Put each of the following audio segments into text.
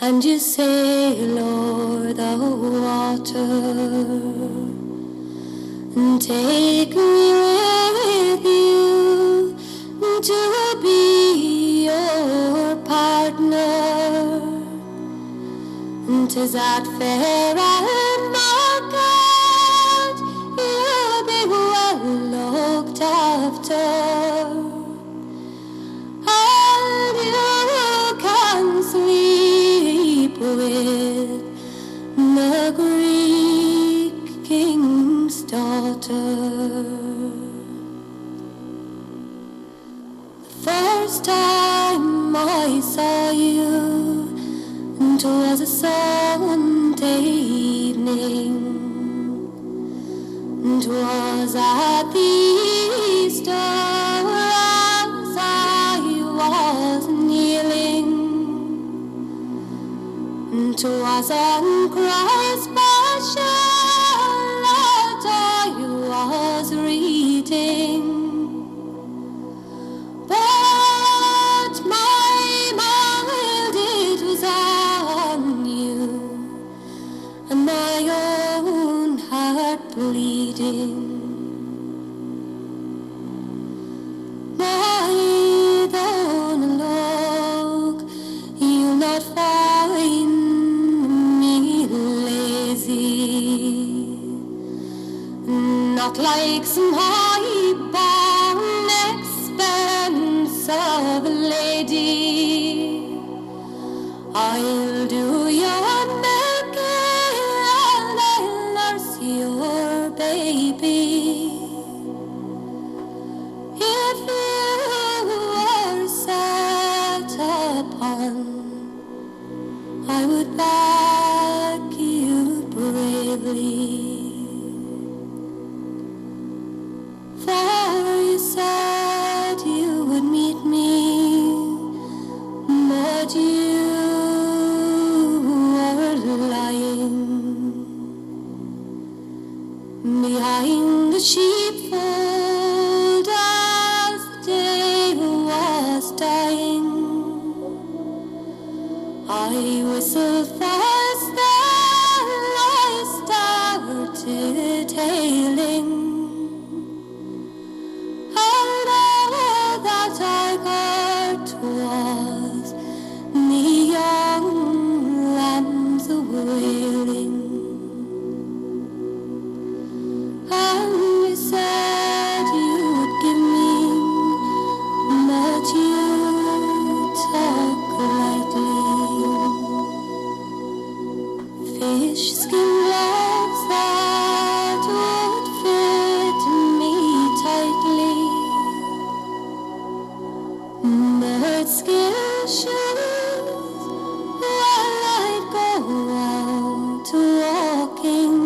and you sail o'er the water, and take me with you to be your partner. And 'tis that fair market you'll be well looked after, and you can sleep with the Greek king's daughter. The first time I saw you, it was a Sunday evening. It was at the Easter as I was kneeling. It was on Christ's Passion that I was reading. But my mind, it was on you, and my own heart bleeding. My Donal Og, you'll not find me lazy, not like some high-born expensive lady. I'll do your milking and I'll nurse your baby. If you were set upon, I would back you bravely. For you said you would meet me, but you were lying behind the sheepfold as the day was dying. I whistled fast, then I started hailing. And all that I got was the young lambs wailing. And you said you would give me, but you talk lightly. Fish skin gloves that would fit me tightly, bird skin shoes while I'd go out walking,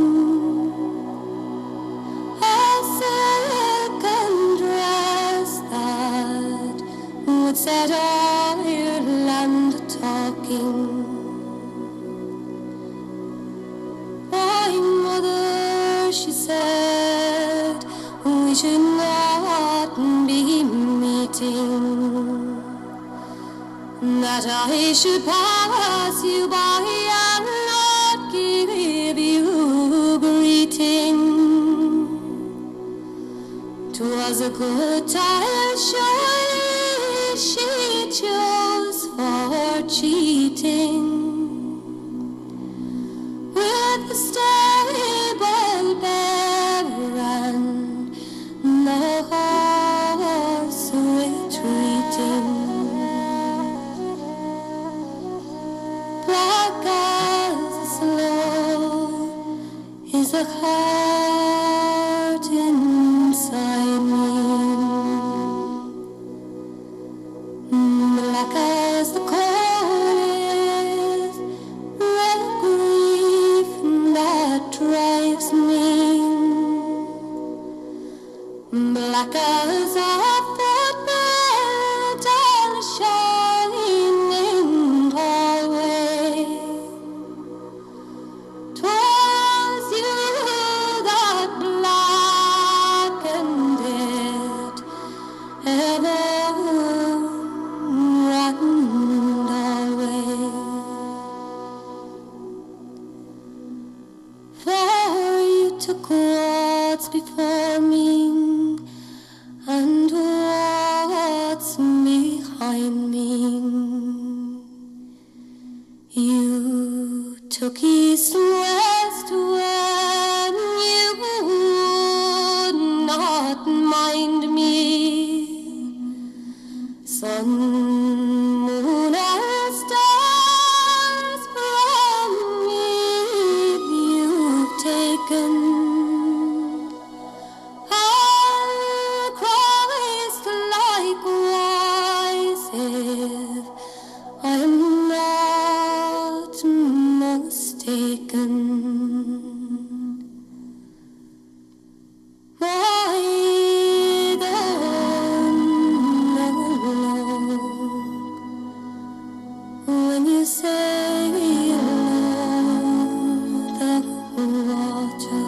a silken dress that would set Ireland talking. My mother, she said, we should not be meeting, that I should pass you by and not give you greeting. 'Twas a good time, surely she chose for cheating. With the stable bear and the horse retreating. Black as the snow is the heart inside me. Black as the cold is the grief that drives me. Black as a footbed on a shining hallway. 'Twas you took east and west when you would not mind me. Sun, moon, and stars from me you've taken. I'll Christ likewise if I'm not mistaken. My Donal Og, when you say you love the water.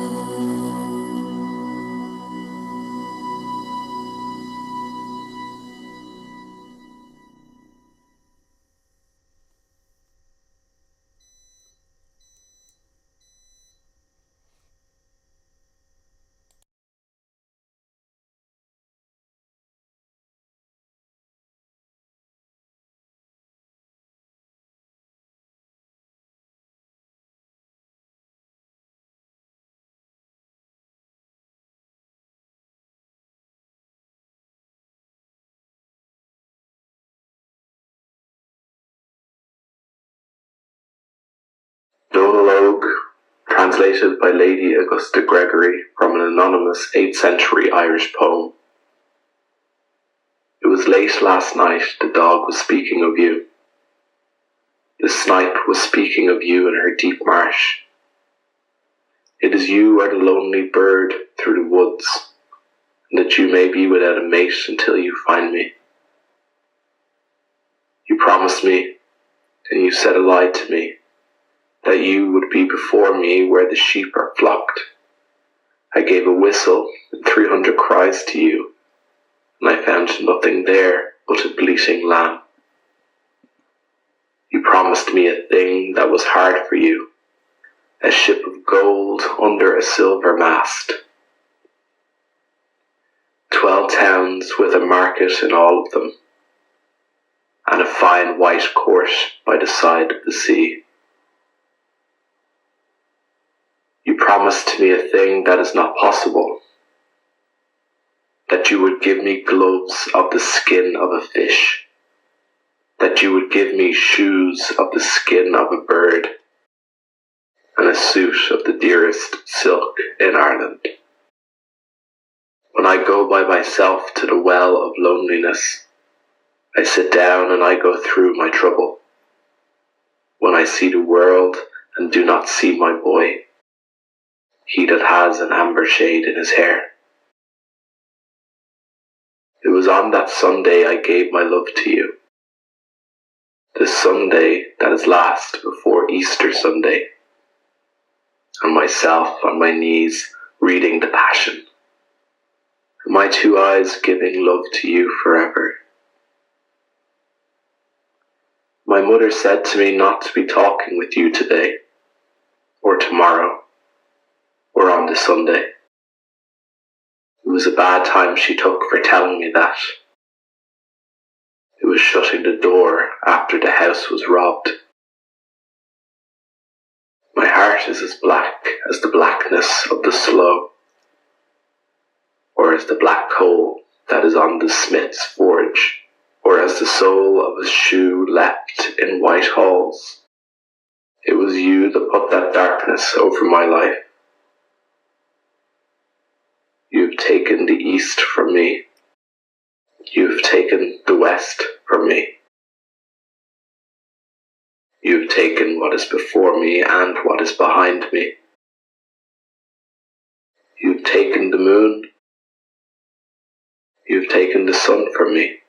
Donal Og, translated by Lady Augusta Gregory from an anonymous 8th century Irish poem. It was late last night, the dog was speaking of you. The snipe was speaking of you in her deep marsh. It is you are the lonely bird through the woods, and that you may be without a mate until you find me. You promised me, and you said a lie to me, that you would be before me where the sheep are flocked. I gave a whistle and 300 cries to you, and I found nothing there but a bleating lamb. You promised me a thing that was hard for you, a ship of gold under a silver mast. 12 towns with a market in all of them, and a fine white court by the side of the sea. You promised me a thing that is not possible, that you would give me gloves of the skin of a fish, that you would give me shoes of the skin of a bird, and a suit of the dearest silk in Ireland. When I go by myself to the well of loneliness, I sit down and I go through my trouble. When I see the world and do not see my boy, he that has an amber shade in his hair. It was on that Sunday I gave my love to you. The Sunday that is last before Easter Sunday, and myself on my knees reading the Passion, and my 2 eyes giving love to you forever. My mother said to me not to be talking with you today, or tomorrow, or on the Sunday. It was a bad time she took for telling me that. It was shutting the door after the house was robbed. My heart is as black as the blackness of the sloe, or as the black coal that is on the smith's forge, or as the sole of a shoe leapt in white halls. It was you that put that darkness over my life. You have taken the east from me. You have taken the west from me. You have taken what is before me and what is behind me. You have taken the moon. You have taken the sun from me.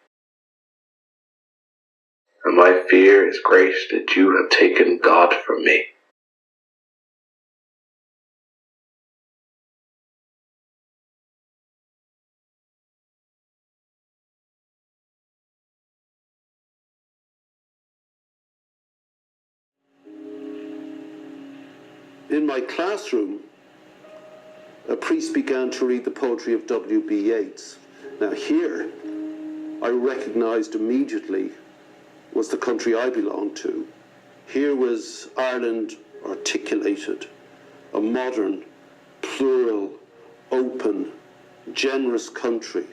And my fear is great that you have taken God from me. In my classroom, a priest began to read the poetry of W.B. Yeats. Now here, I recognised immediately was the country I belonged to. Here was Ireland articulated a modern, plural, open, generous country.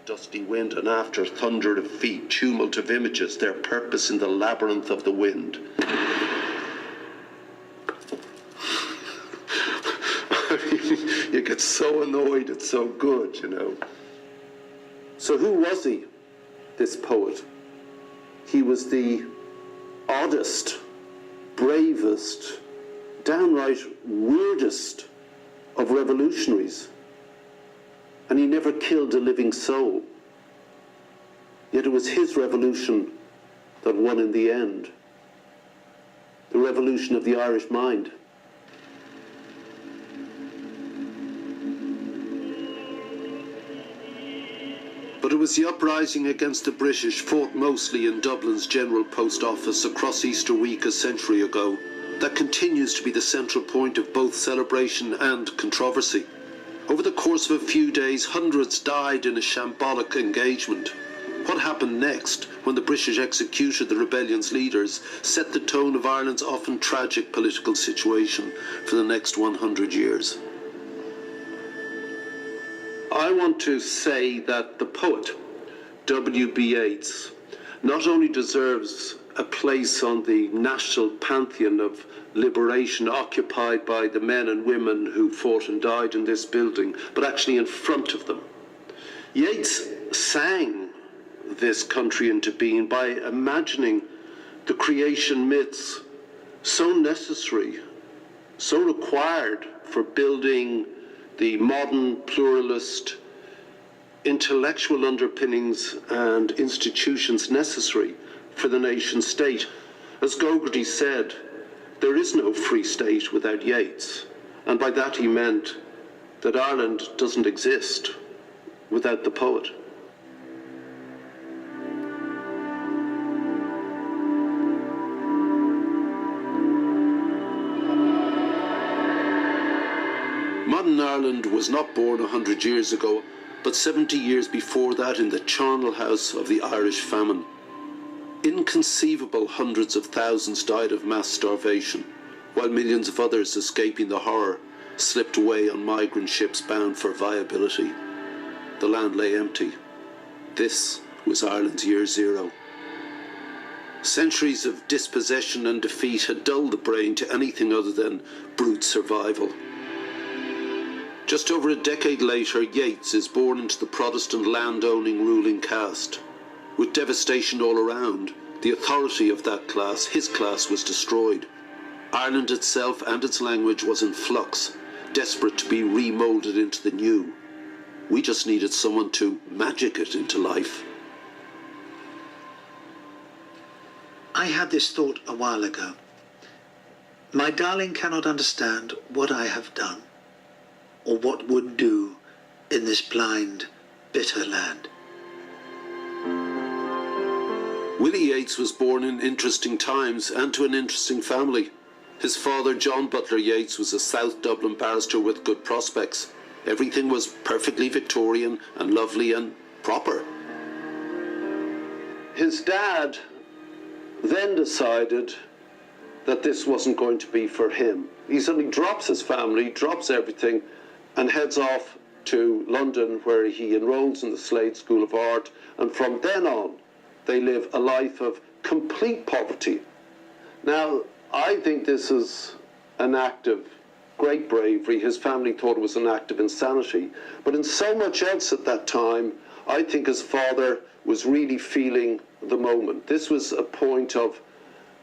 Dusty wind and after thunder of feet, tumult of images, their purpose in the labyrinth of the wind. You get so annoyed, it's so good, you know. So who was he, this poet? He was the oddest, bravest, downright weirdest of revolutionaries. And he never killed a living soul. Yet it was his revolution that won in the end. The revolution of the Irish mind. But it was the uprising against the British, fought mostly in Dublin's General Post Office across Easter week a century ago, that continues to be the central point of both celebration and controversy. Over the course of a few days, hundreds died in a shambolic engagement. What happened next, when the British executed the rebellion's leaders, set the tone of Ireland's often tragic political situation for the next 100 years. I want to say that the poet, W.B. Yeats, not only deserves a place on the national pantheon of liberation occupied by the men and women who fought and died in this building, but actually in front of them. Yeats sang this country into being by imagining the creation myths so necessary, so required for building the modern pluralist intellectual underpinnings and institutions necessary for the nation state. As Gogarty said, there is no free state without Yeats, and by that he meant that Ireland doesn't exist without the poet. Modern Ireland was not born 100 years ago, but 70 years before that in the charnel house of the Irish famine. Inconceivable hundreds of thousands died of mass starvation, while millions of others, escaping the horror, slipped away on migrant ships bound for viability. The land lay empty. This was Ireland's year zero. Centuries of dispossession and defeat had dulled the brain to anything other than brute survival. Just over a decade later, Yeats is born into the Protestant land-owning ruling caste. With devastation all around, the authority of that class, his class, was destroyed. Ireland itself and its language was in flux, desperate to be remoulded into the new. We just needed someone to magic it into life. I had this thought a while ago. My darling cannot understand what I have done, or what would do in this blind, bitter land. Willie Yeats was born in interesting times and to an interesting family. His father, John Butler Yeats, was a South Dublin barrister with good prospects. Everything was perfectly Victorian and lovely and proper. His dad then decided that this wasn't going to be for him. He suddenly drops his family, drops everything, and heads off to London, where he enrolls in the Slade School of Art, and from then on, they live a life of complete poverty. Now, I think this is an act of great bravery. His family thought it was an act of insanity. But in so much else at that time, I think his father was really feeling the moment. This was a point of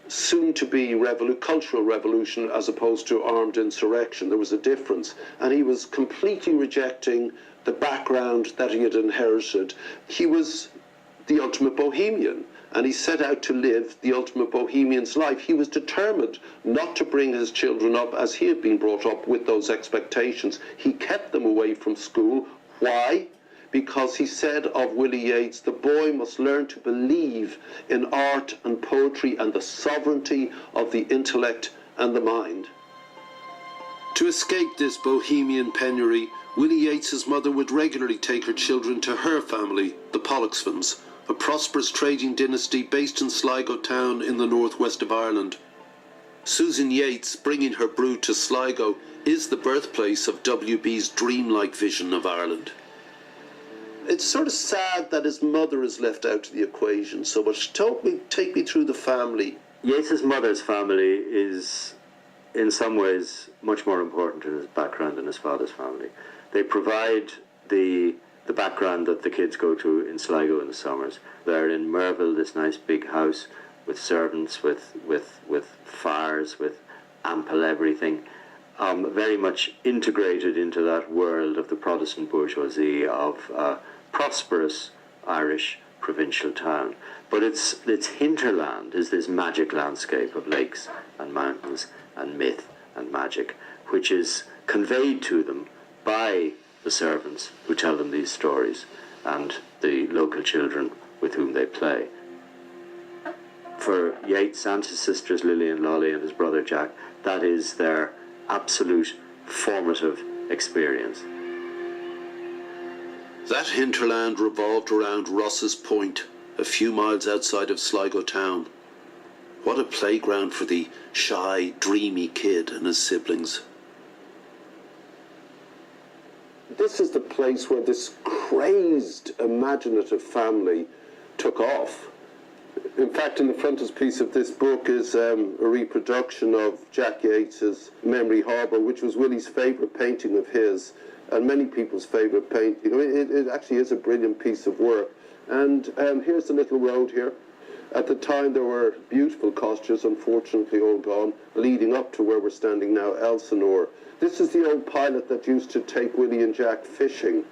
soon-to-be cultural revolution as opposed to armed insurrection. There was a difference. And he was completely rejecting the background that he had inherited. He was the ultimate bohemian, and he set out to live the ultimate bohemian's life. He was determined not to bring his children up as he had been brought up with those expectations. He kept them away from school. Why? Because he said of Willie Yeats, the boy must learn to believe in art and poetry and the sovereignty of the intellect and the mind. To escape this bohemian penury, Willie Yeats's mother would regularly take her children to her family, the Pollocksvans, a prosperous trading dynasty based in Sligo town in the northwest of Ireland. Susan Yeats, bringing her brood to Sligo, is the birthplace of WB's dreamlike vision of Ireland. It's sort of sad that his mother is left out of the equation so much. Take me through the family. Yeats's mother's family is, in some ways, much more important in his background than his father's family. They provide the background that the kids go to in Sligo in the summers. They're in Merville, this nice big house with servants, with fires, with ample everything. Very much integrated into that world of the Protestant bourgeoisie of prosperous Irish provincial town. But its hinterland is this magic landscape of lakes and mountains and myth and magic, which is conveyed to them by the servants who tell them these stories and the local children with whom they play. For Yeats and his sisters Lily and Lolly and his brother Jack, that is their absolute formative experience. That hinterland revolved around Ross's Point, a few miles outside of Sligo town. What a playground for the shy, dreamy kid and his siblings. This is the place where this crazed, imaginative family took off. In fact, in the frontispiece of this book is a reproduction of Jack Yeats's Memory Harbour, which was Willie's favourite painting of his, and many people's favourite painting. I mean, it actually is a brilliant piece of work. And here's the little road here. At the time, there were beautiful cottages, unfortunately all gone, leading up to where we're standing now, Elsinore. This is the old pilot that used to take Willie and Jack fishing.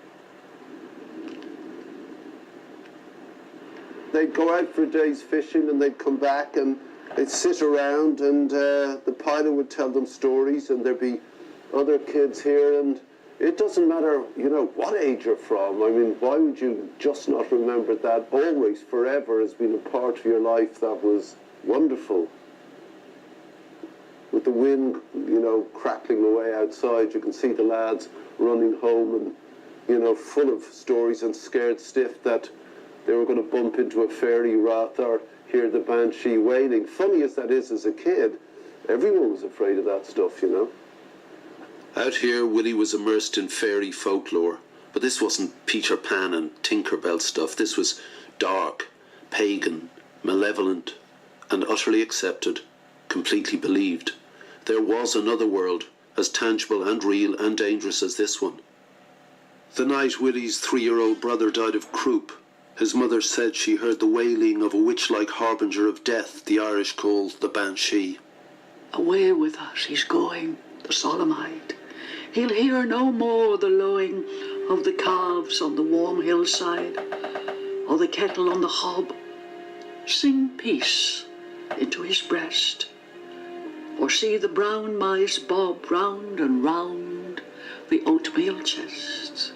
They'd go out for a day's fishing and they'd come back and they'd sit around and the pilot would tell them stories and there'd be other kids here, and it doesn't matter, you know, what age you're from. I mean, why would you just not remember that always, forever, has been a part of your life that was wonderful? With the wind, you know, crackling away outside, you can see the lads running home and, you know, full of stories and scared stiff that they were going to bump into a fairy wrath or hear the banshee wailing. Funny as that is as a kid, everyone was afraid of that stuff, you know. Out here, Willie was immersed in fairy folklore, but this wasn't Peter Pan and Tinkerbell stuff. This was dark, pagan, malevolent, and utterly accepted, completely believed. There was another world, as tangible and real and dangerous as this one. The night Willie's 3-year-old brother died of croup, his mother said she heard the wailing of a witch-like harbinger of death the Irish call the banshee. Away with us he's going, the solemnite. He'll hear no more the lowing of the calves on the warm hillside, or the kettle on the hob sing peace into his breast, or see the brown mice bob round and round the oatmeal chests.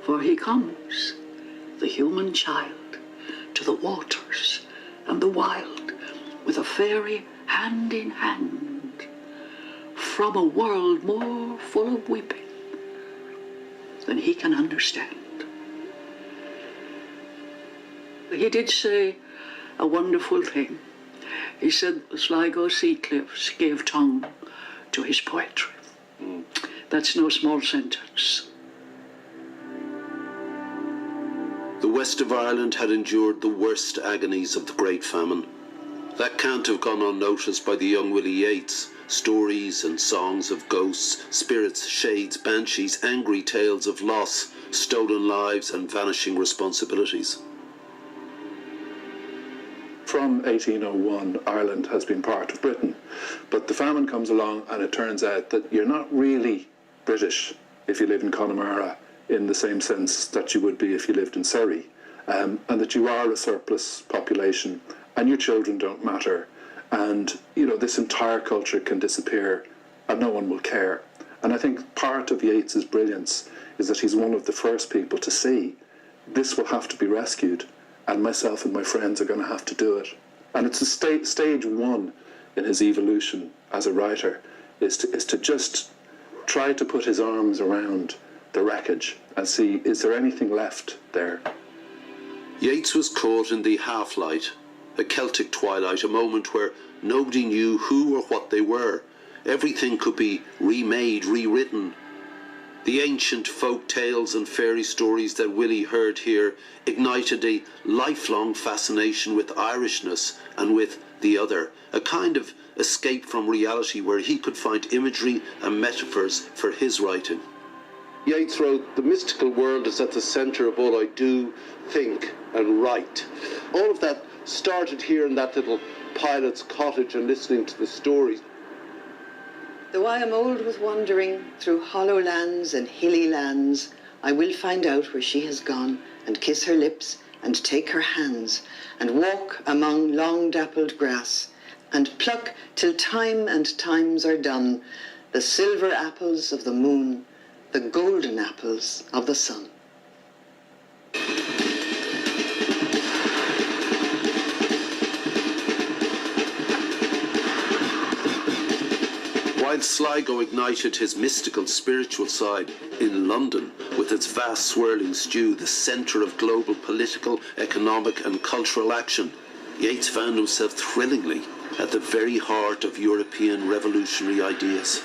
For he comes, the human child, to the waters and the wild, with a fairy hand in hand, from a world more full of weeping than he can understand. He did say a wonderful thing. He said the Sligo sea cliffs gave tongue to his poetry. That's no small sentence. The west of Ireland had endured the worst agonies of the Great Famine. That can't have gone unnoticed by the young Willie Yeats. Stories and songs of ghosts, spirits, shades, banshees, angry tales of loss, stolen lives and vanishing responsibilities. From 1801, Ireland has been part of Britain, but the famine comes along and it turns out that you're not really British if you live in Connemara in the same sense that you would be if you lived in Surrey, and that you are a surplus population and your children don't matter, and you know this entire culture can disappear and no one will care. And I think part of Yeats's brilliance is that he's one of the first people to see this will have to be rescued, and myself and my friends are going to have to do it. And it's a stage one in his evolution as a writer, is to just try to put his arms around the wreckage and see, is there anything left there? Yeats was caught in the half-light, a Celtic twilight, a moment where nobody knew who or what they were. Everything could be remade, rewritten. The ancient folk tales and fairy stories that Willie heard here ignited a lifelong fascination with Irishness and with the other, a kind of escape from reality where he could find imagery and metaphors for his writing. Yeats wrote, "The mystical world is at the centre of all I do, think and write." All of that started here in that little pilot's cottage and listening to the stories. Though I am old with wandering through hollow lands and hilly lands, I will find out where she has gone, and kiss her lips, and take her hands, and walk among long dappled grass, and pluck till time and times are done, the silver apples of the moon, the golden apples of the sun. While Sligo ignited his mystical spiritual side in London, with its vast swirling stew, the centre of global political, economic and cultural action, Yeats found himself thrillingly at the very heart of European revolutionary ideas.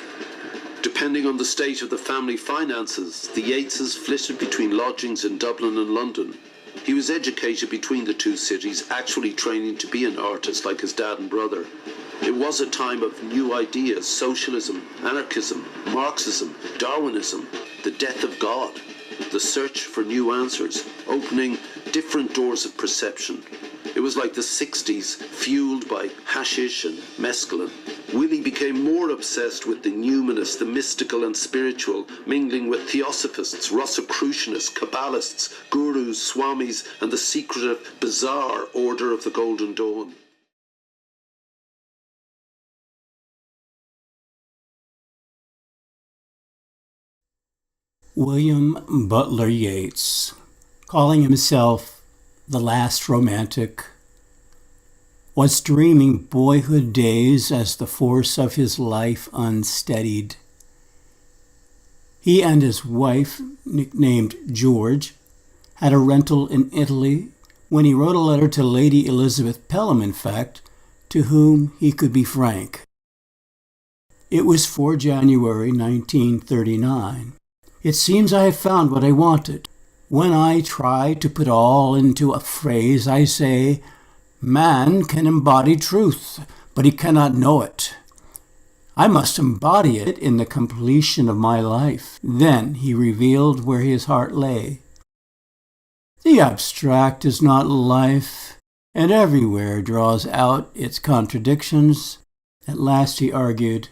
Depending on the state of the family finances, the Yeatses flitted between lodgings in Dublin and London. He was educated between the two cities, actually training to be an artist like his dad and brother. It was a time of new ideas: socialism, anarchism, Marxism, Darwinism, the death of God, the search for new answers, opening different doors of perception. It was like the 60s, fueled by hashish and mescaline. Willie became more obsessed with the numinous, the mystical and spiritual, mingling with theosophists, Rosicrucianists, Kabbalists, gurus, swamis, and the secretive, bizarre Order of the Golden Dawn. William Butler Yeats, calling himself the last romantic, was dreaming boyhood days as the force of his life unsteadied. He and his wife, nicknamed George, had a rental in Italy when he wrote a letter to Lady Elizabeth Pelham, in fact, to whom he could be frank. It was 4 January 1939. It seems I have found what I wanted. When I try to put all into a phrase, I say, man can embody truth, but he cannot know it. I must embody it in the completion of my life. Then he revealed where his heart lay. The abstract is not life, and everywhere draws out its contradictions. At last he argued,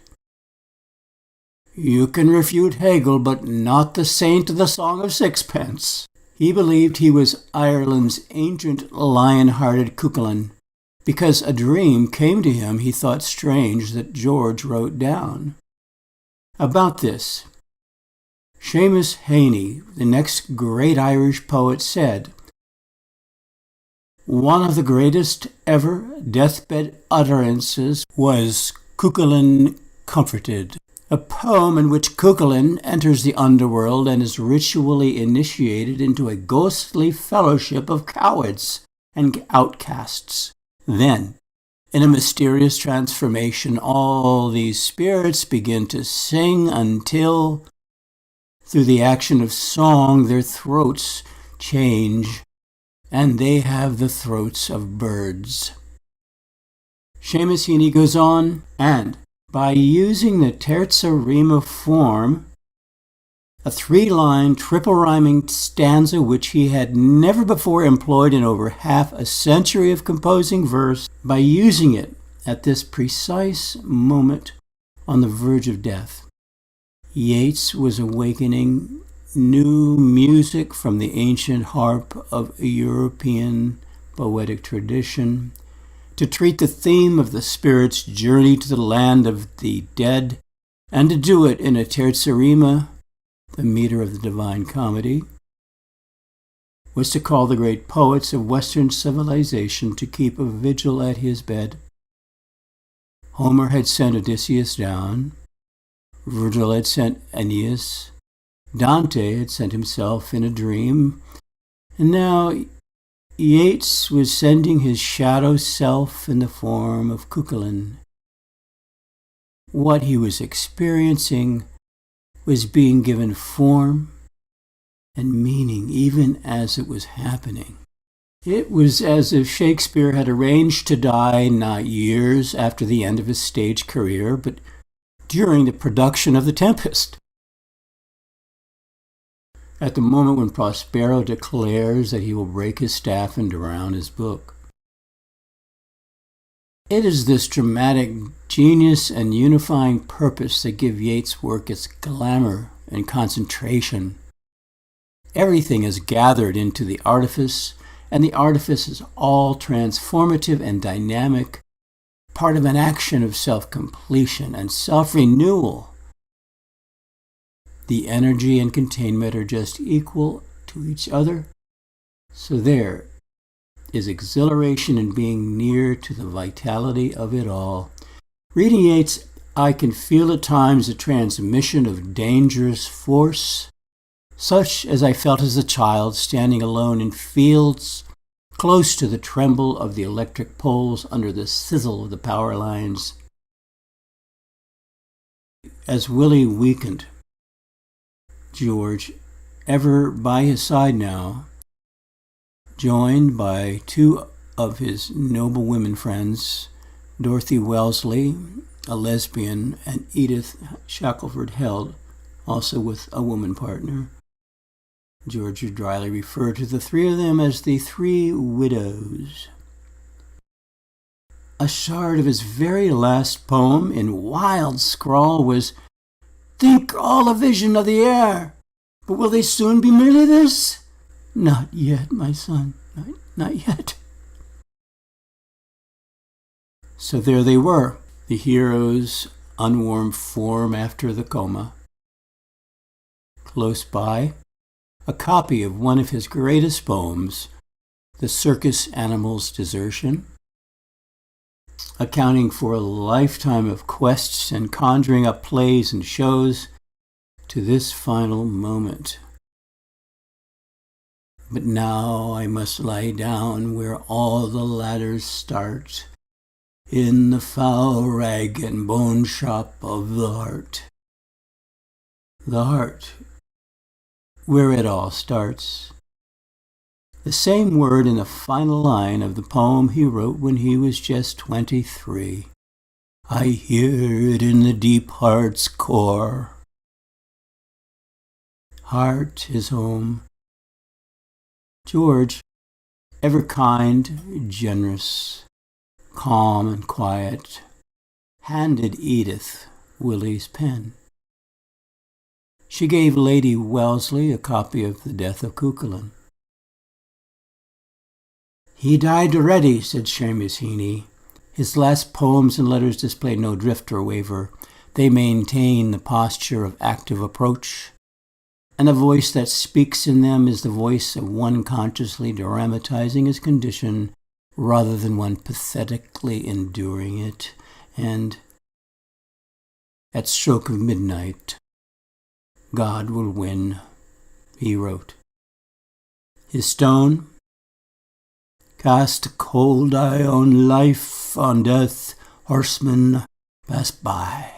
you can refute Hegel, but not the saint of the Song of Sixpence. He believed he was Ireland's ancient lion-hearted Cuchulainn, because a dream came to him he thought strange that George wrote down. About this, Seamus Heaney, the next great Irish poet, said, one of the greatest ever deathbed utterances was Cuchulainn Comforted, a poem in which Cuchulainn enters the underworld and is ritually initiated into a ghostly fellowship of cowards and outcasts. Then, in a mysterious transformation, all these spirits begin to sing until, through the action of song, their throats change, and they have the throats of birds. Seamus Heaney goes on, and by using the terza rima form, a 3-line triple-rhyming stanza which he had never before employed in over half a century of composing verse, by using it at this precise moment on the verge of death, Yeats was awakening new music from the ancient harp of a European poetic tradition, to treat the theme of the spirit's journey to the land of the dead, and to do it in a terza rima, the meter of the Divine Comedy, was to call the great poets of Western civilization to keep a vigil at his bed. Homer had sent Odysseus down, Virgil had sent Aeneas, Dante had sent himself in a dream, and now Yeats was sending his shadow self in the form of Cuchulainn. What he was experiencing was being given form and meaning even as it was happening. It was as if Shakespeare had arranged to die not years after the end of his stage career, but during the production of The Tempest. At the moment when Prospero declares that he will break his staff and drown his book. It is this dramatic genius and unifying purpose that give Yeats' work its glamour and concentration. Everything is gathered into the artifice, and the artifice is all transformative and dynamic, part of an action of self-completion and self-renewal. The energy and containment are just equal to each other, so there is exhilaration in being near to the vitality of it all. Reading Yeats, I can feel at times a transmission of dangerous force, such as I felt as a child standing alone in fields, close to the tremble of the electric poles under the sizzle of the power lines. As Willie weakened, George, ever by his side now, joined by two of his noble women friends, Dorothy Wellesley, a lesbian, and Edith Shackelford Held, also with a woman partner. George would dryly refer to the three of them as the Three Widows. A shard of his very last poem in wild scrawl was, "Think all a vision of the air, but will they soon be merely this? Not yet, my son, not yet." So there they were, the hero's unwarmed form after the coma. Close by, a copy of one of his greatest poems, The Circus Animal's Desertion, accounting for a lifetime of quests and conjuring up plays and shows to this final moment. But now I must lie down where all the ladders start, in the foul rag and bone shop of the heart. The heart, where it all starts. The same word in the final line of the poem he wrote when he was just 23. I hear it in the deep heart's core. Heart is home. George, ever kind, generous, calm and quiet, handed Edith Willie's pen. She gave Lady Wellesley a copy of The Death of Cuchulainn. He died already, said Seamus Heaney. His last poems and letters display no drift or waver. They maintain the posture of active approach, and the voice that speaks in them is the voice of one consciously dramatizing his condition rather than one pathetically enduring it. And at stroke of midnight, God will win, he wrote. His stone, cast a cold eye on life, on death, horsemen pass by.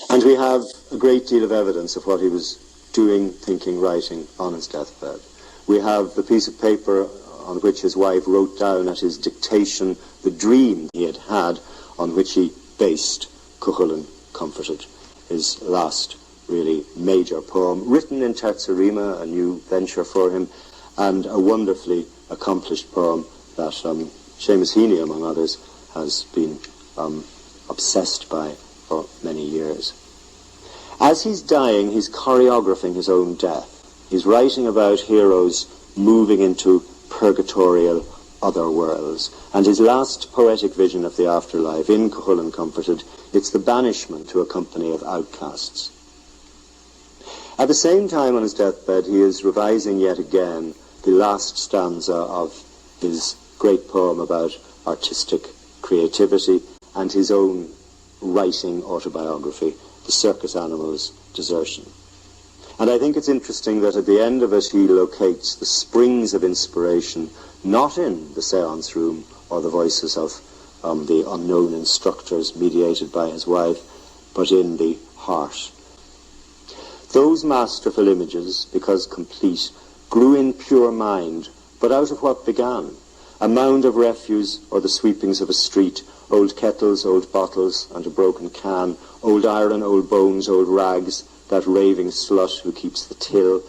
And we have a great deal of evidence of what he was doing, thinking, writing on his deathbed. We have the piece of paper on which his wife wrote down at his dictation the dream he had had, on which he based Cuchulainn Comforted, his last really major poem, written in terza rima, a new venture for him, and a wonderfully accomplished poem that Seamus Heaney, among others, has been obsessed by for many years. As he's dying, he's choreographing his own death. He's writing about heroes moving into purgatorial other worlds. And his last poetic vision of the afterlife, in Cilléin Comforted, it's the banishment to a company of outcasts. At the same time on his deathbed, he is revising yet again the last stanza of his great poem about artistic creativity and his own writing autobiography, The Circus Animal's Desertion. And I think it's interesting that at the end of it he locates the springs of inspiration not in the seance room or the voices of the unknown instructors mediated by his wife, but in the heart. Those masterful images, because complete, grew in pure mind, but out of what began? A mound of refuse or the sweepings of a street, old kettles, old bottles, and a broken can, old iron, old bones, old rags, that raving slut who keeps the till.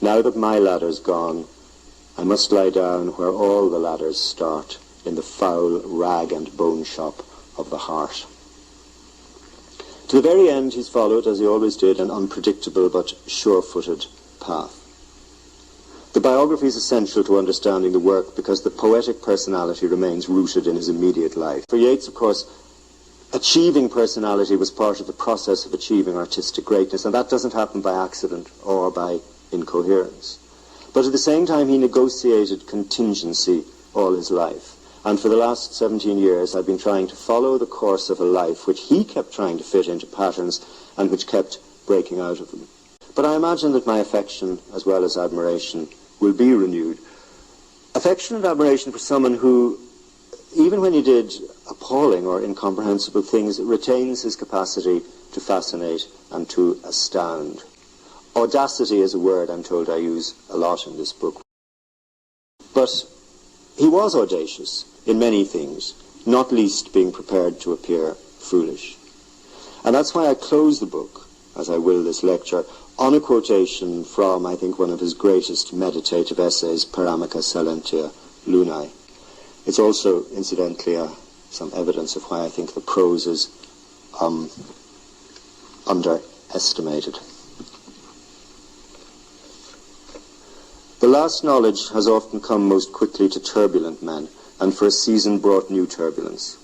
Now that my ladder's gone, I must lie down where all the ladders start, in the foul rag and bone shop of the heart. To the very end he's followed, as he always did, an unpredictable but sure-footed path. The biography is essential to understanding the work because the poetic personality remains rooted in his immediate life. For Yeats, of course, achieving personality was part of the process of achieving artistic greatness, and that doesn't happen by accident or by incoherence. But at the same time, he negotiated contingency all his life. And for the last 17 years, I've been trying to follow the course of a life which he kept trying to fit into patterns and which kept breaking out of them. But I imagine that my affection, as well as admiration, will be renewed. Affection and admiration for someone who, even when he did appalling or incomprehensible things, retains his capacity to fascinate and to astound. Audacity is a word I'm told I use a lot in this book. But he was audacious in many things, not least being prepared to appear foolish. And that's why I close the book, as I will this lecture, on a quotation from, I think, one of his greatest meditative essays, Per amica salentia lunae. It's also, incidentally, some evidence of why I think the prose is underestimated. The last knowledge has often come most quickly to turbulent men, and for a season brought new turbulence.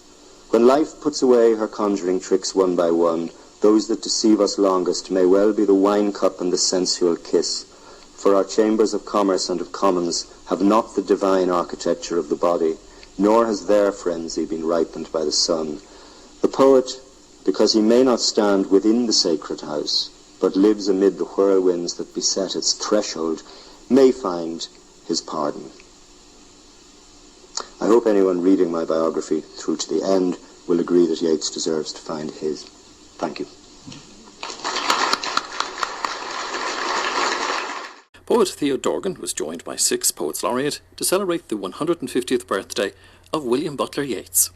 When life puts away her conjuring tricks one by one, those that deceive us longest may well be the wine cup and the sensual kiss, for our chambers of commerce and of commons have not the divine architecture of the body, nor has their frenzy been ripened by the sun. The poet, because he may not stand within the sacred house, but lives amid the whirlwinds that beset its threshold, may find his pardon. I hope anyone reading my biography through to the end will agree that Yeats deserves to find his. Thank you. Poet Theo Dorgan was joined by 6 Poets Laureate to celebrate the 150th birthday of William Butler Yeats.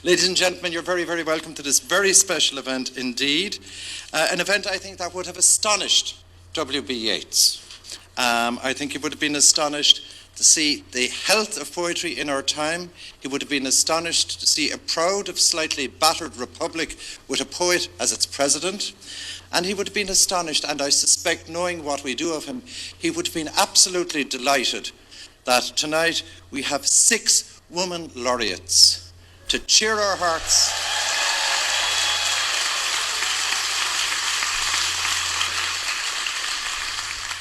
Ladies and gentlemen, you're very, very welcome to this very special event indeed. An event I think that would have astonished W.B. Yeats. I think he would have been astonished to see the health of poetry in our time. He would have been astonished to see a proud, if slightly battered republic with a poet as its president. And he would have been astonished, and I suspect, knowing what we do of him, he would have been absolutely delighted that tonight we have 6 women laureates to cheer our hearts.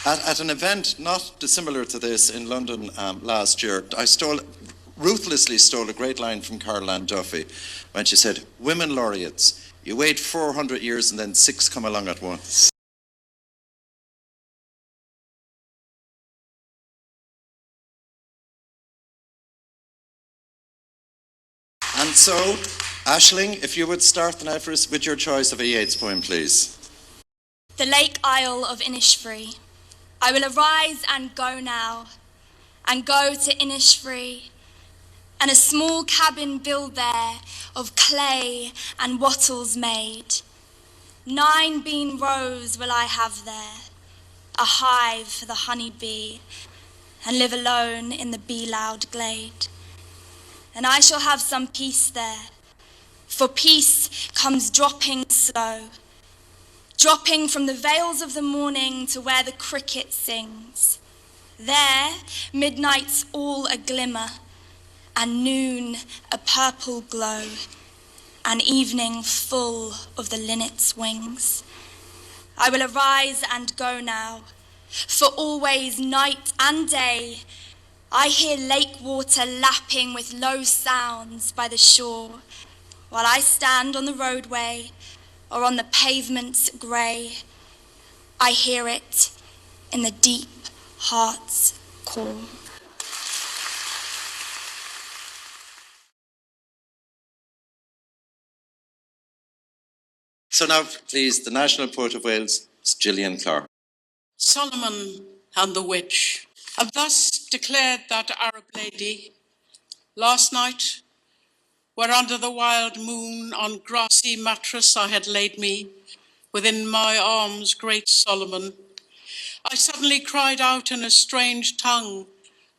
At an event not dissimilar to this in London last year, I ruthlessly stole a great line from Caroline Duffy when she said, "Women laureates, you wait 400 years and then 6 come along at once." And so, Aisling, if you would start the night for us with your choice of a Yeats poem, please. The Lake Isle of Innisfree. I will arise and go now, and go to Innisfree, and a small cabin build there of clay and wattles made. 9 bean rows will I have there, a hive for the honey bee, and live alone in the bee-loud glade. And I shall have some peace there, for peace comes dropping slow, dropping from the vales of the morning to where the cricket sings. There, midnight's all a glimmer, and noon a purple glow, and evening full of the linnet's wings. I will arise and go now, for always night and day I hear lake water lapping with low sounds by the shore, while I stand on the roadway or on the pavements grey. I hear it in the deep heart's core. So now, please, the National Poet of Wales, Gillian Clark. Solomon and the Witch. And thus declared that Arab lady, last night, where under the wild moon on grassy mattress I had laid me, within my arms great Solomon, I suddenly cried out in a strange tongue,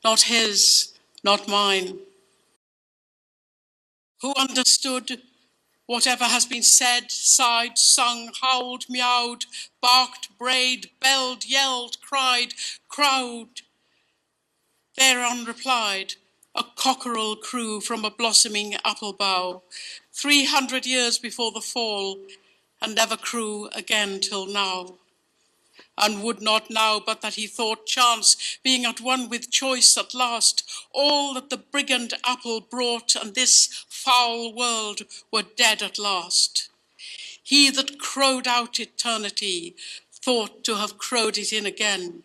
not his, not mine. Who understood whatever has been said, sighed, sung, howled, meowed, barked, brayed, belled, yelled, cried, crowed? Thereon replied a cockerel crew from a blossoming apple bough, 300 years before the fall, and never crew again till now. And would not now, but that he thought chance, being at one with choice at last, all that the brigand apple brought and this foul world were dead at last. He that crowed out eternity thought to have crowed it in again.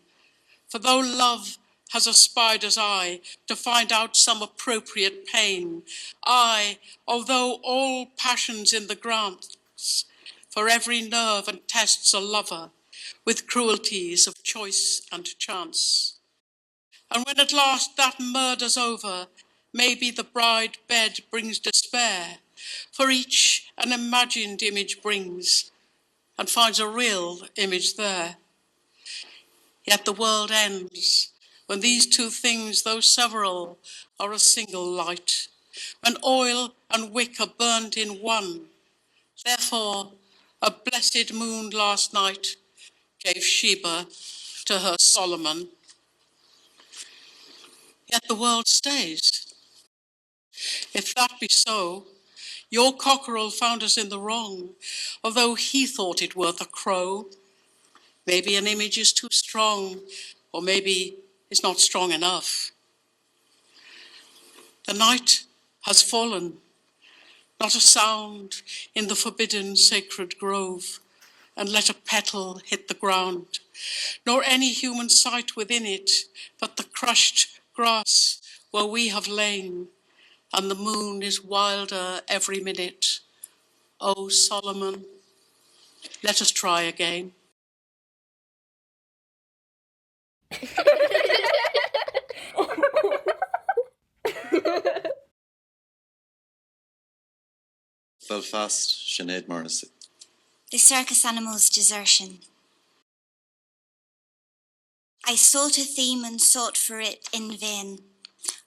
For though love has a spider's eye to find out some appropriate pain, I, although all passions in the grants, for every nerve and tests a lover, with cruelties of choice and chance. And when at last that murder's over, maybe the bride bed brings despair, for each an imagined image brings, and finds a real image there. Yet the world ends when these two things, though several, are a single light, when oil and wick are burnt in one. Therefore, a blessed moon last night gave Sheba to her Solomon. Yet the world stays. If that be so, your cockerel found us in the wrong, although he thought it worth a crow. Maybe an image is too strong, or maybe it's not strong enough. The night has fallen, not a sound in the forbidden sacred grove, and let a petal hit the ground, nor any human sight within it, but the crushed grass where we have lain, and the moon is wilder every minute. O Solomon, let us try again. Belfast, Sinead Morrissey. The circus animal's desertion. I sought a theme and sought for it in vain.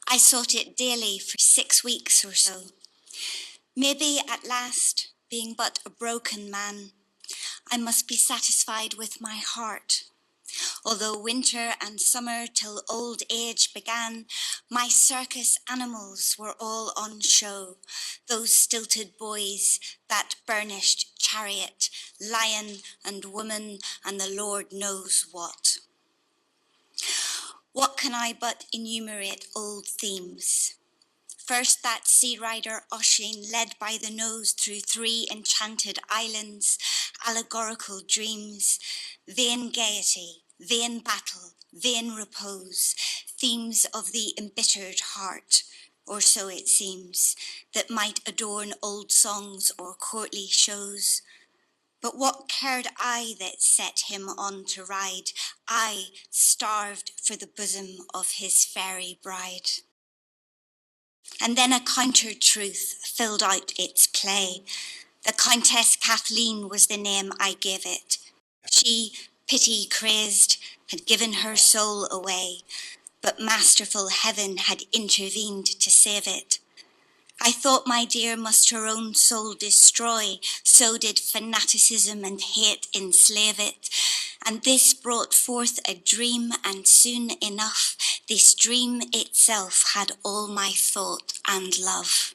I sought it daily for 6 weeks or so. Maybe at last, being but a broken man, I must be satisfied with my heart. Although winter and summer till old age began, my circus animals were all on show. Those stilted boys, that burnished chariot, lion and woman, and the Lord knows what. What can I but enumerate old themes? First, that sea rider Oisin led by the nose through 3 enchanted islands, allegorical dreams, vain gaiety, vain battle, vain repose, themes of the embittered heart, or so it seems, that might adorn old songs or courtly shows. But what cared I that set him on to ride, I starved for the bosom of his fairy bride? And then a counter-truth filled out its play. The Countess Kathleen was the name I gave it. She, pity-crazed, had given her soul away, but masterful heaven had intervened to save it. I thought my dear must her own soul destroy, so did fanaticism and hate enslave it. And this brought forth a dream, and soon enough this dream itself had all my thought and love.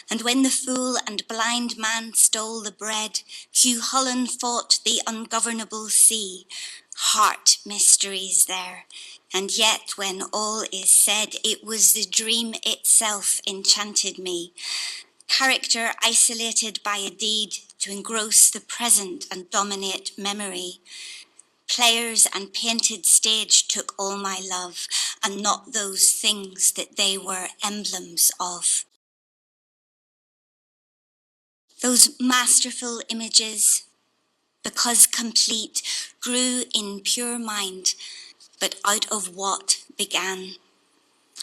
And when the fool and blind man stole the bread, Hugh Holland fought the ungovernable sea. Heart mysteries there, and yet when all is said, it was the dream itself enchanted me. Character isolated by a deed to engross the present and dominate memory. Players and painted stage took all my love, and not those things that they were emblems of. Those masterful images, because complete, grew in pure mind, but out of what began.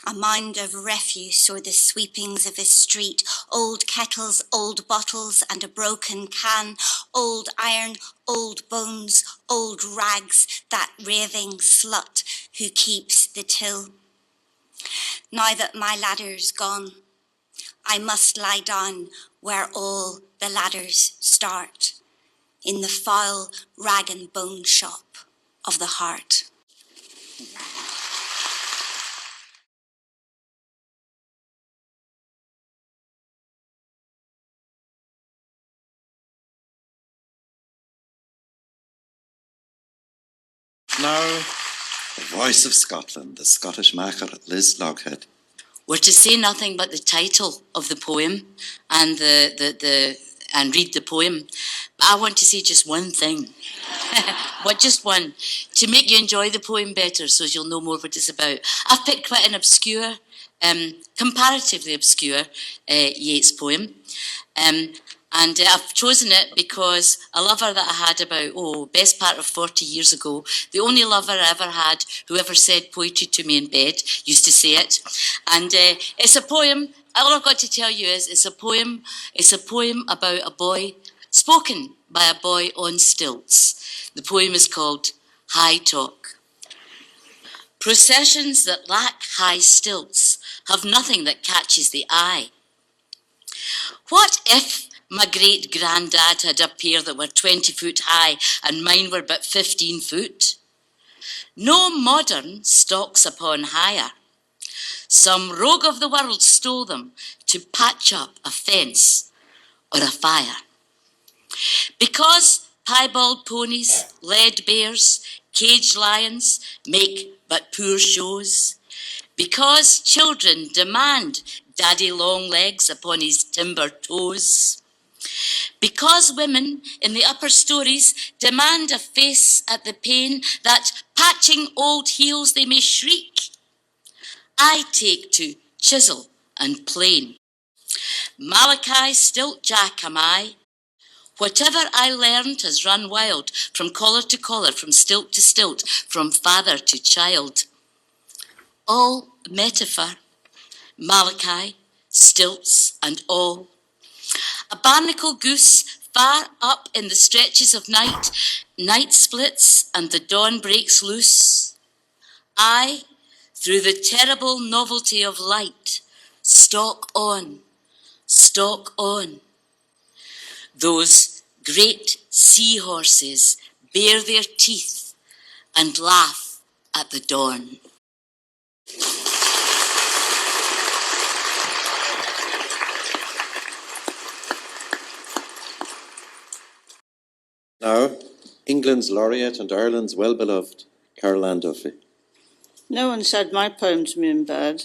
A mound of refuse or the sweepings of a street, old kettles, old bottles and a broken can, old iron, old bones, old rags, that raving slut who keeps the till. Now that my ladder's gone, I must lie down where all the ladders start, in the foul rag and bone shop of the heart. Now, the voice of Scotland, the Scottish macher Liz Loghead. We're to say nothing but the title of the poem and and read the poem. But I want to say just one thing. But just one, to make you enjoy the poem better, so you'll know more what it's about. I've picked quite an obscure, comparatively obscure Yeats poem. And I've chosen it because a lover that I had about, best part of 40 years ago, the only lover I ever had who ever said poetry to me in bed, used to say it. And it's a poem, all I've got to tell you is it's a poem about a boy, spoken by a boy on stilts. The poem is called High Talk. Processions that lack high stilts have nothing that catches the eye. What if my great-granddad had a pair that were 20 foot high and mine were but 15 foot? No modern stalks upon hire. Some rogue of the world stole them to patch up a fence or a fire. Because piebald ponies, lead bears, caged lions make but poor shows. Because children demand daddy long legs upon his timber toes. Because women in the upper stories demand a face at the pane that patching old heels they may shriek, I take to chisel and plane. Malachi stilt jack am I. Whatever I learned has run wild, from collar to collar, from stilt to stilt, from father to child. All metaphor, Malachi, stilts and all. A barnacle goose far up in the stretches of night, night splits and the dawn breaks loose. I, through the terrible novelty of light, stalk on, stalk on. Those great seahorses bare their teeth and laugh at the dawn. Now, England's laureate and Ireland's well-beloved, Caroline Duffy. No one said my poem to me in bed.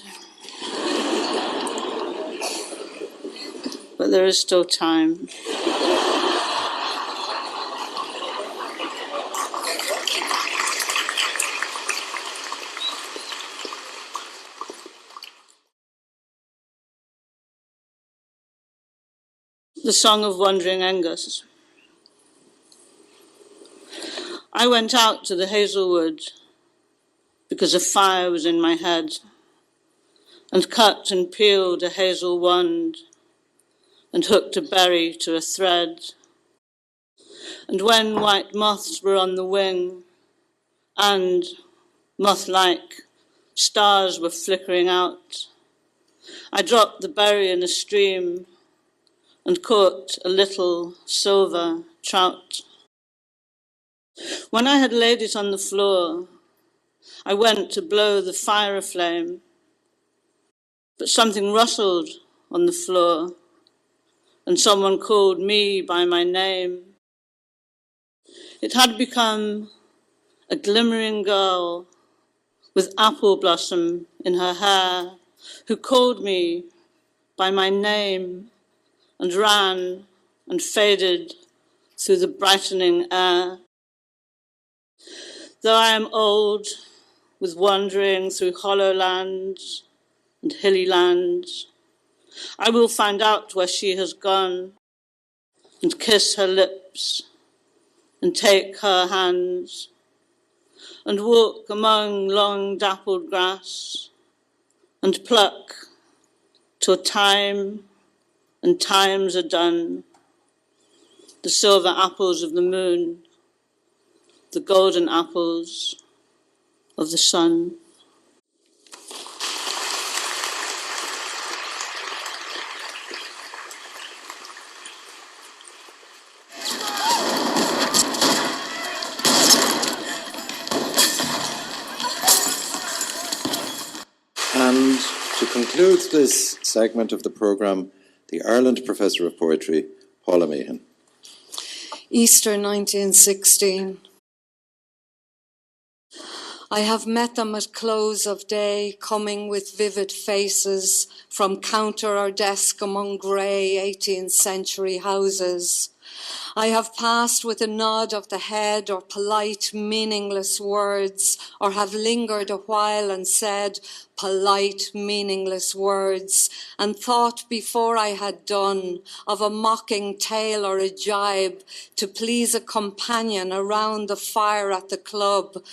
But there is still time. The Song of Wandering Angus. I went out to the hazel wood because a fire was in my head, and cut and peeled a hazel wand, and hooked a berry to a thread. And when white moths were on the wing, and, moth-like, stars were flickering out, I dropped the berry in a stream and caught a little silver trout. When I had laid it on the floor, I went to blow the fire aflame, but something rustled on the floor, and someone called me by my name. It had become a glimmering girl with apple blossom in her hair, who called me by my name and ran and faded through the brightening air. Though I am old, with wandering through hollow lands and hilly lands, I will find out where she has gone and kiss her lips and take her hands and walk among long dappled grass and pluck till time and times are done, the silver apples of the moon, the golden apples of the sun. And to conclude this segment of the programme, the Ireland Professor of Poetry, Paula Meehan. Easter 1916. I have met them at close of day, coming with vivid faces from counter or desk among grey 18th century houses. I have passed with a nod of the head or polite, meaningless words, or have lingered a while and said polite, meaningless words, and thought before I had done of a mocking tale or a jibe to please a companion around the fire at the club,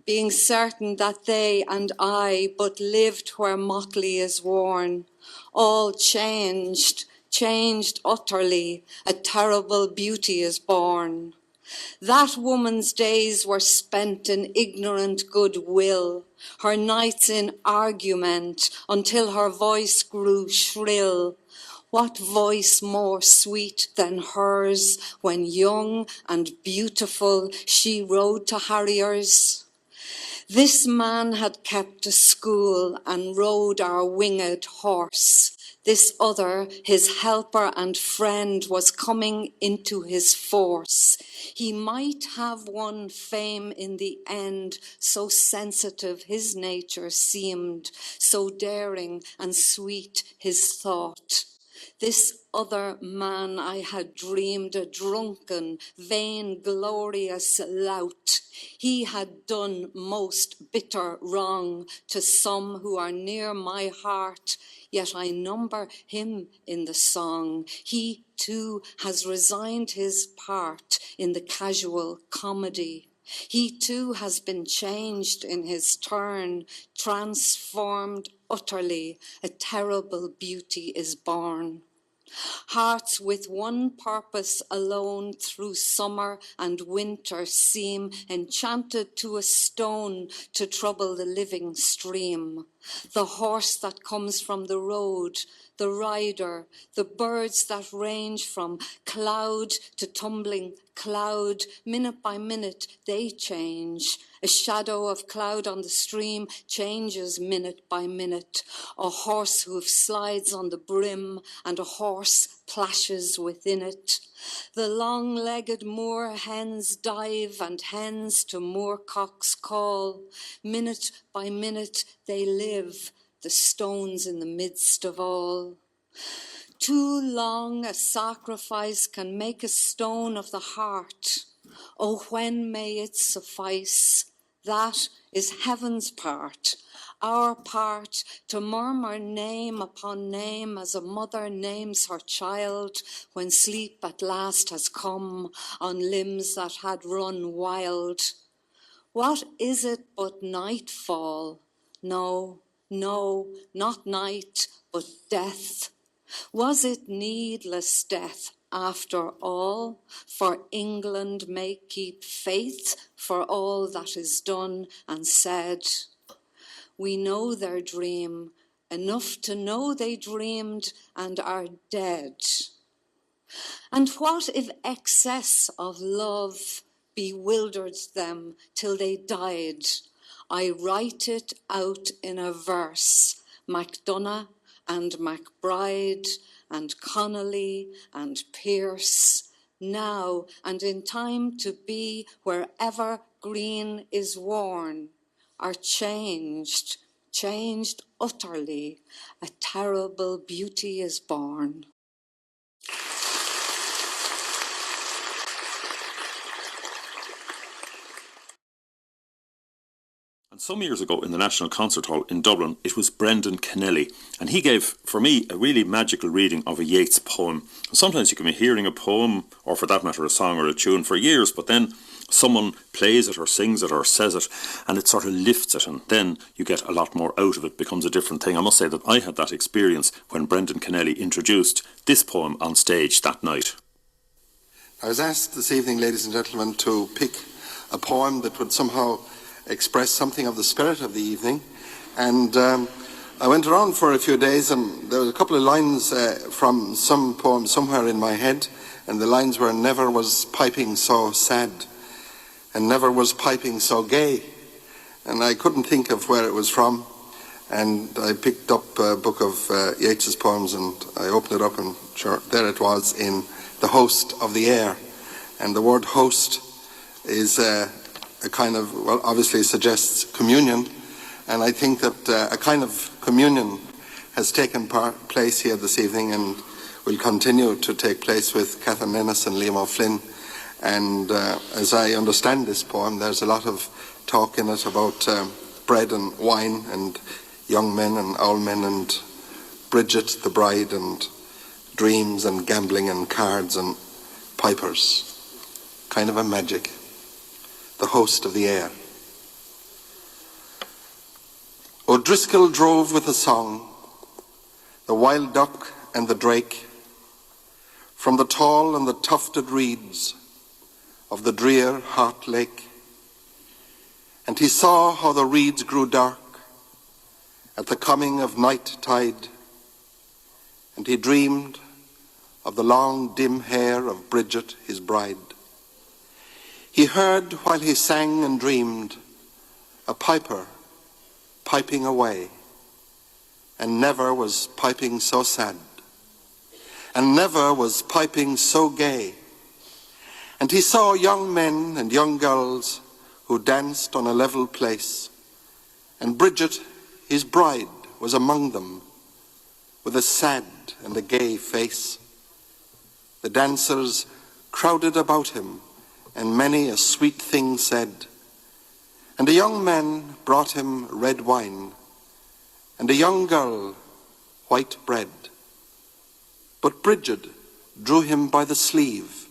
being certain that they and I but lived where motley is worn. All changed utterly, a terrible beauty is born. That woman's days were spent in ignorant goodwill, her nights in argument, until her voice grew shrill. What voice more sweet than hers, when young and beautiful she rode to harriers? This man had kept a school and rode our winged horse. This other, his helper and friend, was coming into his force. He might have won fame in the end, so sensitive his nature seemed, so daring and sweet his thought. This other man I had dreamed a drunken, vainglorious lout. He had done most bitter wrong to some who are near my heart, yet I number him in the song. He too has resigned his part in the casual comedy. He too has been changed in his turn, transformed utterly. A terrible beauty is born. Hearts with one purpose alone through summer and winter seem enchanted to a stone to trouble the living stream. The horse that comes from the road, the rider, the birds that range from cloud to tumbling cloud, minute by minute they change. A shadow of cloud on the stream changes minute by minute. A horse hoof slides on the brim and a horse plashes within it. The long-legged moor hens dive and hens to moorcocks call. Minute by minute they live, the stones in the midst of all. Too long a sacrifice can make a stone of the heart. Oh, when may it suffice? That is heaven's part. Our part to murmur name upon name as a mother names her child when sleep at last has come on limbs that had run wild. What is it but nightfall? No, not night, but death. Was it needless death after all? For England may keep faith for all that is done and said. We know their dream, enough to know they dreamed and are dead. And what if excess of love bewildered them till they died. I write it out in a verse, MacDonagh and MacBride and Connolly and Pearse, now and in time to be wherever green is worn, are changed, changed utterly. A terrible beauty is born. And some years ago in the National Concert Hall in Dublin, it was Brendan Kennelly, and he gave, for me, a really magical reading of a Yeats poem. And sometimes you can be hearing a poem, or for that matter a song or a tune, for years, but then someone plays it or sings it or says it, and it sort of lifts it, and then you get a lot more out of it, becomes a different thing. I must say that I had that experience when Brendan Kennelly introduced this poem on stage that night. I was asked this evening, ladies and gentlemen, to pick a poem that would somehow express something of the spirit of the evening, and I went around for a few days, and there was a couple of lines from some poem somewhere in my head, and the lines were, "Never was piping so sad, and never was piping so gay," and I couldn't think of where it was from, and I picked up a book of Yeats's poems, and I opened it up, and sure, there it was in The Host of the Air. And the word host is a kind of, well, obviously suggests communion, and I think that a kind of communion has taken place here this evening and will continue to take place with Catherine Ennis and Liam O'Flynn. And as I understand this poem, there's a lot of talk in it about bread and wine and young men and old men and Bridget the bride and dreams and gambling and cards and pipers. Kind of a magic. The host of the air. O'Driscoll drove with a song, the wild duck and the drake, from the tall and the tufted reeds of the drear hot lake. And he saw how the reeds grew dark at the coming of night tide, and he dreamed of the long dim hair of Bridget his bride. He heard while he sang and dreamed a piper piping away, and never was piping so sad, and never was piping so gay. And he saw young men and young girls who danced on a level place, and Bridget, his bride, was among them, with a sad and a gay face. The dancers crowded about him, and many a sweet thing said. And a young man brought him red wine, and a young girl white bread. But Bridget drew him by the sleeve,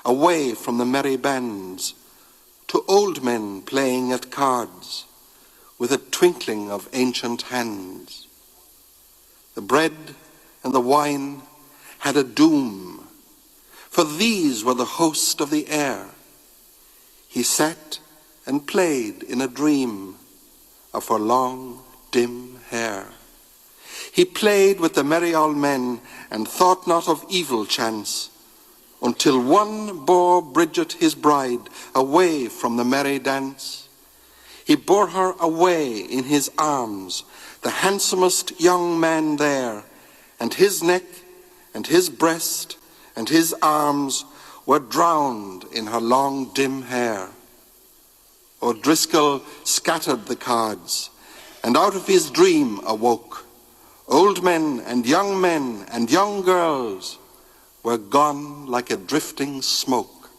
away from the merry bands, to old men playing at cards, with a twinkling of ancient hands. The bread and the wine had a doom, for these were the host of the air. He sat and played in a dream of her long, dim hair. He played with the merry old men and thought not of evil chance, until one bore Bridget his bride away from the merry dance. He bore her away in his arms, the handsomest young man there, and his neck and his breast and his arms were drowned in her long dim hair. O'Driscoll scattered the cards, and out of his dream awoke. Old men and young girls were gone like a drifting smoke.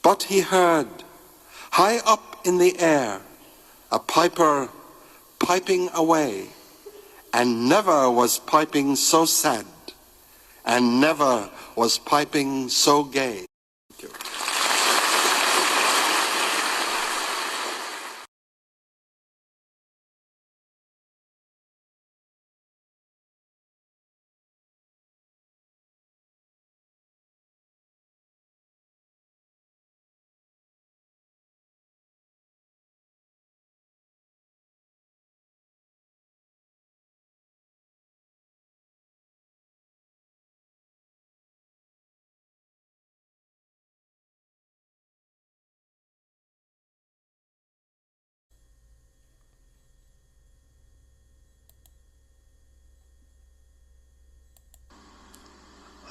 But he heard, high up in the air, a piper piping away, and never was piping so sad, and never was piping so gay.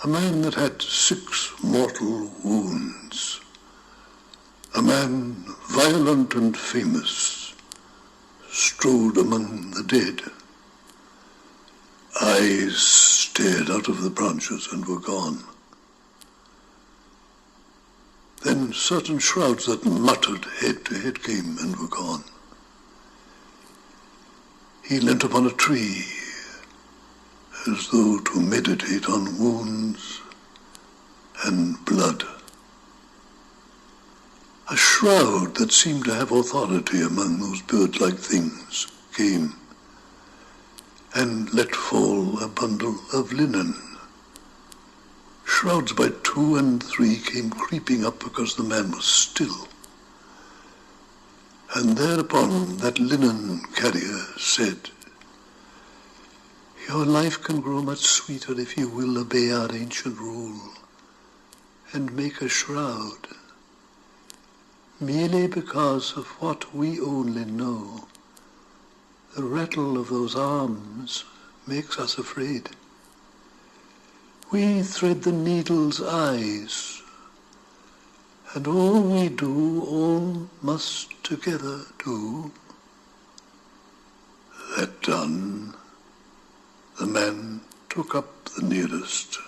a man that had 6 mortal wounds, a man violent and famous, strode among the dead. Eyes stared out of the branches and were gone. Then certain shrouds that muttered head to head came and were gone. He leant upon a tree, as though to meditate on wounds and blood. A shroud that seemed to have authority among those bird-like things came and let fall a bundle of linen. Shrouds by 2 and 3 came creeping up because the man was still. And thereupon that linen carrier said, "Your life can grow much sweeter if you will obey our ancient rule and make a shroud, merely because of what we only know. The rattle of those arms makes us afraid. We thread the needle's eyes, and all we do, all must together do." That done, the man took up the nearest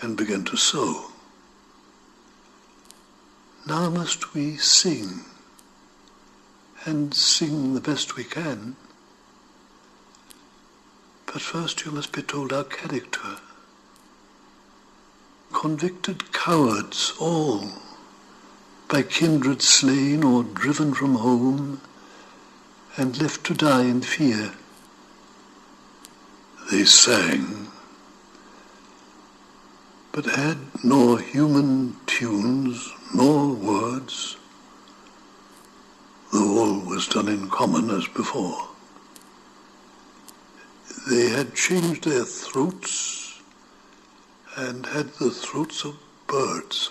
and began to sew. Now must we sing, and sing the best we can. But first you must be told our character. Convicted cowards all, by kindred slain or driven from home, and left to die in fear. They sang, but had nor human tunes nor words, though all was done in common as before. They had changed their throats, and had the throats of birds.